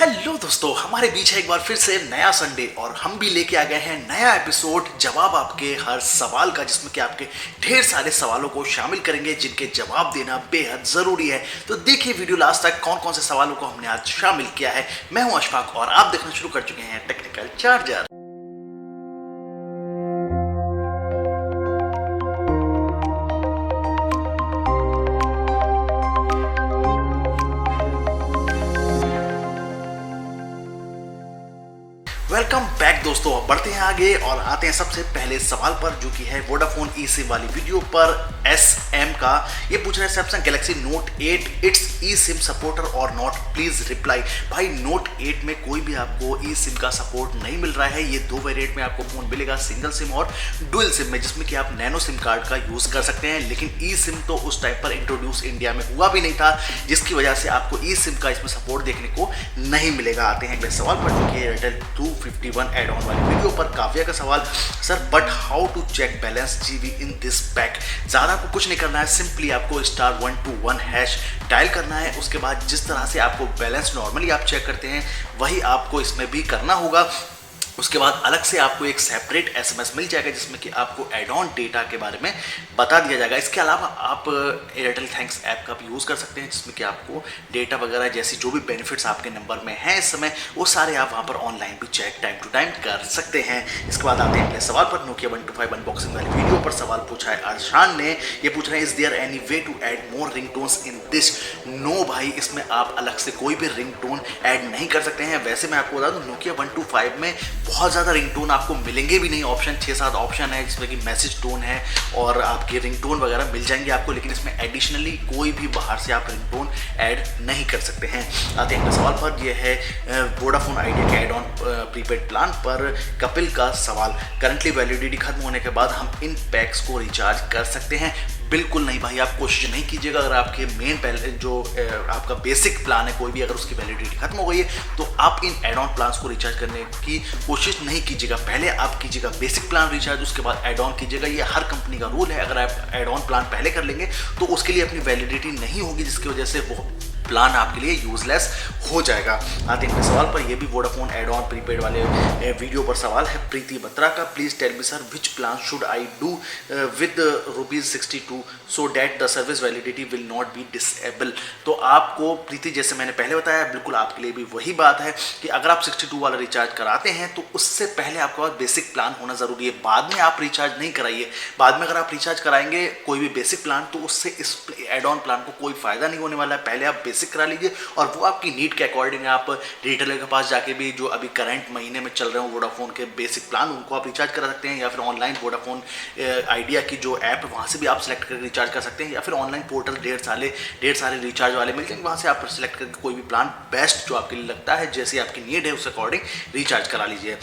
Hello दोस्तों, हमारे बीच है एक बार फिर से नया संडे और हम भी लेके आ गए हैं नया एपिसोड जवाब आपके हर सवाल का, जिसमें कि आपके ढेर सारे सवालों को शामिल करेंगे जिनके जवाब देना बेहद ज़रूरी है। तो देखिए वीडियो लास्ट तक कौन कौन से सवालों को हमने आज शामिल किया है। मैं हूं अशफाक और आप देखना शुरू कर चुके हैं टेक्निकल चार्जर। वेलकम बैक दोस्तों, अब बढ़ते हैं आगे और आते हैं सबसे पहले सवाल पर, जो कि है वोडाफोन ई सिम वाली वीडियो पर SM का। ये पूछ रहा है Samsung Galaxy note 8 it's E SIM supporter और नॉट, प्लीज रिप्लाई। भाई नोट 8 में कोई भी आपको ई सिम का सपोर्ट नहीं मिल रहा है। ये दो वेरिएंट में आपको फोन मिलेगा, सिंगल सिम और डुअल सिम में, जिसमें कि आप नैनो सिम कार्ड का यूज कर सकते हैं। लेकिन ई सिम तो उस टाइम पर इंट्रोड्यूस इंडिया में हुआ भी नहीं था, जिसकी वजह से आपको ई सिम का इसमें सपोर्ट देखने को नहीं मिलेगा। आते हैं अगले सवाल पर, जो कि एयरटेल 251 एड ऑन वाली वीडियो पर काव्या का सवाल। Sir but how to check balance GB in this pack. ज़्यादा आपको कुछ नहीं करना है, सिंपली आपको *121# डायल करना है। उसके बाद जिस तरह से आपको बैलेंस नॉर्मली आप चेक करते हैं वही आपको इसमें भी करना होगा। उसके बाद अलग से आपको एक सेपरेट SMS मिल जाएगा, जिसमें कि आपको एड ऑन डेटा के बारे में बता दिया जाएगा। इसके अलावा आप एयरटेल थैंक्स ऐप का भी यूज़ कर सकते हैं, जिसमें कि आपको डेटा वगैरह जैसी जो भी बेनिफिट्स आपके नंबर में हैं इस समय, वो सारे आप वहाँ पर ऑनलाइन भी चेक टाइम टू टाइम कर सकते हैं। इसके बाद आते हैं अगले सवाल पर। नोकिया 125 अनबॉक्सिंग वाली वीडियो पर सवाल पूछा है अर्शान ने। ये पूछ रहे हैं, is there any way to add more ringtones in this. No भाई, इसमें आप अलग से कोई भी रिंगटोन ऐड नहीं कर सकते हैं। वैसे मैं आपको बता दूं, नोकिया 125 में बहुत ज़्यादा रिंगटोन आपको मिलेंगे भी नहीं। ऑप्शन 6-7 ऑप्शन है, जिसमें कि मैसेज टोन है और आपके रिंगटोन वगैरह मिल जाएंगे आपको, लेकिन इसमें एडिशनली कोई भी बाहर से आप रिंगटोन ऐड नहीं कर सकते हैं। आते हैं सवाल पर, यह है वोडाफोन आइडिया के एड ऑन प्रीपेड प्लान पर कपिल का सवाल। करंटली वैलिडिटी खत्म होने के बाद हम इन पैक्स को रिचार्ज कर सकते हैं? बिल्कुल नहीं भाई, आप कोशिश नहीं कीजिएगा। अगर आपके मेन जो आपका बेसिक प्लान है कोई भी, अगर उसकी वैलिडिटी खत्म हो गई है तो आप इन एड ऑन प्लान्स को रिचार्ज करने की कोशिश नहीं कीजिएगा। पहले आप कीजिएगा बेसिक प्लान रिचार्ज, उसके बाद एड ऑन कीजिएगा। ये हर कंपनी का रूल है। अगर आप एड ऑन प्लान पहले कर लेंगे तो उसके लिए अपनी वैलिडिटी नहीं होगी, जिसकी वजह से वो प्लान आपके लिए यूजलेस हो जाएगा। आते हैं सवाल पर, यह भी वोडाफोन एड ऑन प्रीपेड वाले वीडियो पर सवाल है प्रीति बत्रा का। Please tell me sir which plan should I do with ₹62 so that the service validity will not be disable. तो आपको प्रीति, जैसे मैंने पहले बताया, बिल्कुल आपके लिए भी वही बात है कि अगर आप 62 वाला रिचार्ज कराते हैं तो उससे पहले आपके पास बेसिक प्लान होना जरूरी है। बाद में आप रिचार्ज नहीं कराइए। बाद में अगर आप रिचार्ज कराएंगे कोई भी बेसिक प्लान तो उससे इस एड ऑन प्लान को कोई फायदा नहीं होने वाला है। पहले आप बेसिक करा लीजिए और वो आपकी नीड के अकॉर्डिंग आप रिटेलर के पास जाके भी जो अभी करंट महीने में चल रहे हो वोडाफोन के बेसिक प्लान, उनको आप रिचार्ज करा सकते हैं, या फिर ऑनलाइन वोडाफोन आइडिया की जो ऐप है वहाँ से भी आप सेलेक्ट करके रिचार्ज कर सकते हैं, या फिर ऑनलाइन पोर्टल ढेर सारे रिचार्ज वाले मिल जाएंगे, वहाँ से आप सेलेक्ट करके कोई भी प्लान बेस्ट जो आपके लिए लगता है, जैसी आपकी नीड है उस अकॉर्डिंग रिचार्ज करा लीजिए।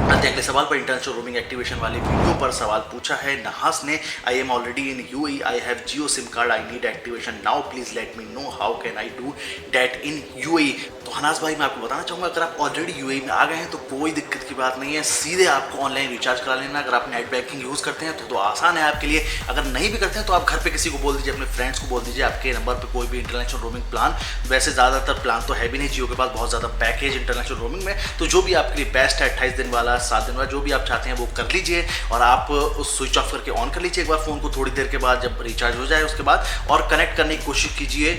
अगले सवाल पर, इंटरनेशनल रोमिंग एक्टिवेशन वाली वीडियो पर सवाल पूछा है नहास ने। I am already in UAE, I have Jio SIM card, I need activation now, please let me know how can I do that in UAE। तो हनास भाई, मैं आपको बताना चाहूँगा, अगर आप ऑलरेडी UAE में आ गए हैं तो कोई दिक्कत की बात नहीं है, सीधे आपको ऑनलाइन रिचार्ज करा लेना। अगर आप नेट बैंकिंग यूज़ करते हैं तो आसान है आपके लिए। अगर नहीं भी करते हैं तो आप घर पे किसी को बोल दीजिए, अपने फ्रेंड्स को बोल दीजिए, आपके नंबर पर कोई भी इंटरनेशनल रोमिंग प्लान, वैसे ज़्यादातर प्लान तो है भी नहीं जियो के पास बहुत ज़्यादा पैकेज इंटरनेशनल रोमिंग में, तो जो भी आपके लिए बेस्ट है 28 दिन वाला, 7 दिन वाला, जो भी आप चाहते हैं वो कर लीजिए और आप उस स्विच ऑफ करके ऑन कर लीजिए एक बार फ़ोन को थोड़ी देर के बाद जब रिचार्ज हो जाए उसके बाद, और कनेक्ट करने की कोशिश कीजिए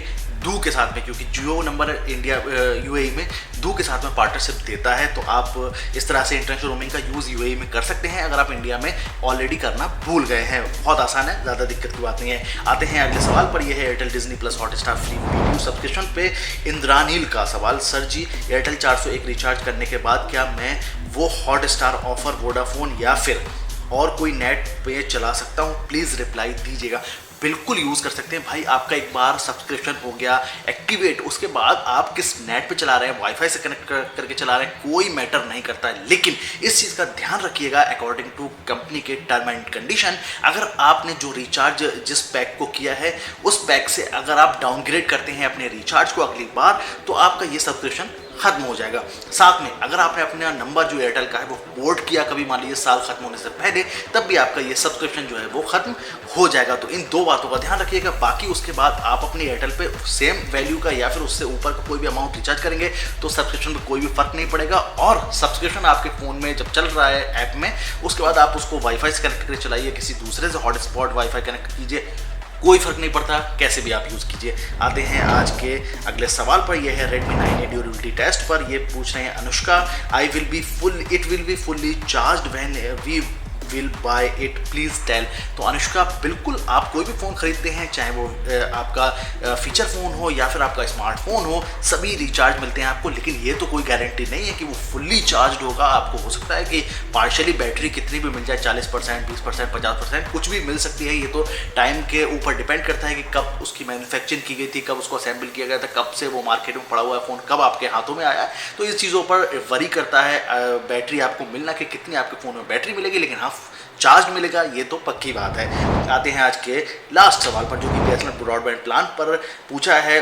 दू के साथ में, क्योंकि जियो नंबर इंडिया UAE में दू के साथ में पार्टनरशिप देता है। तो आप इस तरह से इंटरनेशनल रोमिंग का यूज़ UAE में कर सकते हैं अगर आप इंडिया में ऑलरेडी करना भूल गए हैं। बहुत आसान है, ज़्यादा दिक्कत की बात नहीं है। आते हैं अगले सवाल पर, यह है Airtel Disney plus Hotstar free video subscription पे इंद्रानील का सवाल। सर जी, एयरटेल 401 रिचार्ज करने के बाद क्या मैं वो हॉटस्टार ऑफर वोडाफोन या फिर और कोई नेट पे चला सकता हूँ? प्लीज़ रिप्लाई दीजिएगा। बिल्कुल यूज़ कर सकते हैं भाई। आपका एक बार सब्सक्रिप्शन हो गया एक्टिवेट, उसके बाद आप किस नेट पे चला रहे हैं, वाईफाई से कनेक्ट करके चला रहे हैं, कोई मैटर नहीं करता है। लेकिन इस चीज़ का ध्यान रखिएगा, अकॉर्डिंग टू कंपनी के टर्म एंड कंडीशन, अगर आपने जो रिचार्ज जिस पैक को किया है उस पैक से अगर आप डाउनग्रेड करते हैं अपने रिचार्ज को अगली बार, तो आपका ये सब्सक्रिप्शन खत्म हो जाएगा। साथ में अगर आपने अपना नंबर जो एयरटेल का है वो पोर्ट किया कभी मान लीजिए साल खत्म होने से पहले, तब भी आपका ये सब्सक्रिप्शन जो है वो खत्म हो जाएगा। तो इन दो बातों का ध्यान रखिएगा। बाकी उसके बाद आप अपनी एयरटेल पे सेम वैल्यू का या फिर उससे ऊपर का कोई भी अमाउंट रिचार्ज करेंगे तो सब्सक्रिप्शन पे कोई भी फर्क नहीं पड़ेगा। और सब्सक्रिप्शन आपके फ़ोन में जब चल रहा है ऐप में, उसके बाद आप उसको वाईफाई से कनेक्ट करके चलाइए, किसी दूसरे से हॉटस्पॉट वाईफाई कनेक्ट कीजिए, कोई फर्क नहीं पड़ता, कैसे भी आप यूज़ कीजिए। आते हैं आज के अगले सवाल पर। यह है Redmi 9A ड्यूरेबिलिटी टेस्ट पर। ये पूछ रहे हैं Anushka, it will be fully charged when we will buy it please tell. तो अनुष्का, बिल्कुल आप कोई भी फ़ोन खरीदते हैं, चाहे वो आपका फीचर फ़ोन हो या फिर आपका स्मार्टफोन हो, सभी रिचार्ज मिलते हैं आपको, लेकिन ये तो कोई गारंटी नहीं है कि वो फुल्ली चार्ज होगा। आपको हो सकता है कि पार्शियली बैटरी कितनी भी मिल जाए, 40%, 20%, 50%, कुछ भी मिल सकती है। ये तो टाइम के ऊपर डिपेंड करता है कि कब उसकी मैन्युफैक्चरिंग की गई थी, कब उसको असेंबल किया गया था, कब से वो मार्केट में पड़ा हुआ है फ़ोन, कब आपके हाथों में आया है। तो इस चीज़ों पर वरी करता है बैटरी आपको मिलना, कि कितनी आपके फ़ोन में बैटरी मिलेगी, लेकिन हाँ चार्ज मिलेगा, ये तो पक्की बात है। आते हैं आज के लास्ट सवाल पर, जो कि BSNL ब्रॉडबैंड प्लान पर पूछा है।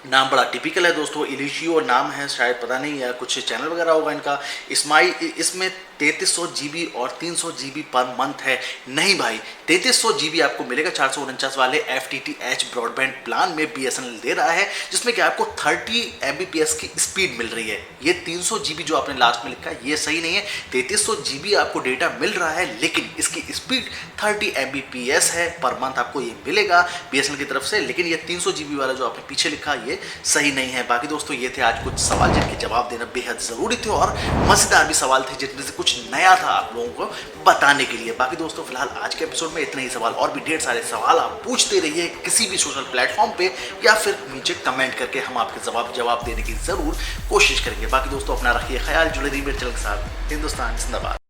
नाम बड़ा टिपिकल है दोस्तों, इलिशियो नाम है, शायद पता नहीं है कुछ चैनल वगैरह होगा इनका। इसमें 3300 GB और 300 GB पर मंथ है। नहीं भाई, 3300 GB आपको मिलेगा 449 वाले FTTH ब्रॉडबैंड प्लान में BSNL दे रहा है, जिसमें कि आपको 30 Mbps की स्पीड मिल रही है। ये 300 GB जो आपने लास्ट में लिखा है ये सही नहीं है। 3300 GB आपको डेटा मिल रहा है, लेकिन इसकी स्पीड 30 Mbps है पर मंथ आपको ये मिलेगा BSNL की तरफ से, लेकिन ये 300 GB वाला जो आपने पीछे लिखा ये सही नहीं है। बाकी दोस्तों ये थे आज कुछ सवाल जिनके जवाब देना बेहद ज़रूरी थे और मज़ेदार भी सवाल थे, जिनमें से कुछ नया था आप लोगों को बताने के लिए। बाकी दोस्तों फिलहाल आज के एपिसोड में इतने ही सवाल, और भी ढेर सारे सवाल आप पूछते रहिए किसी भी सोशल प्लेटफॉर्म पे या फिर नीचे कमेंट करके, हम आपके जवाब देने की ज़रूर कोशिश करेंगे। बाकी दोस्तों अपना रखिए ख्याल, जुड़े रहिए मेरे चैनल के साथ। हिंदुस्तान जिंदाबाद।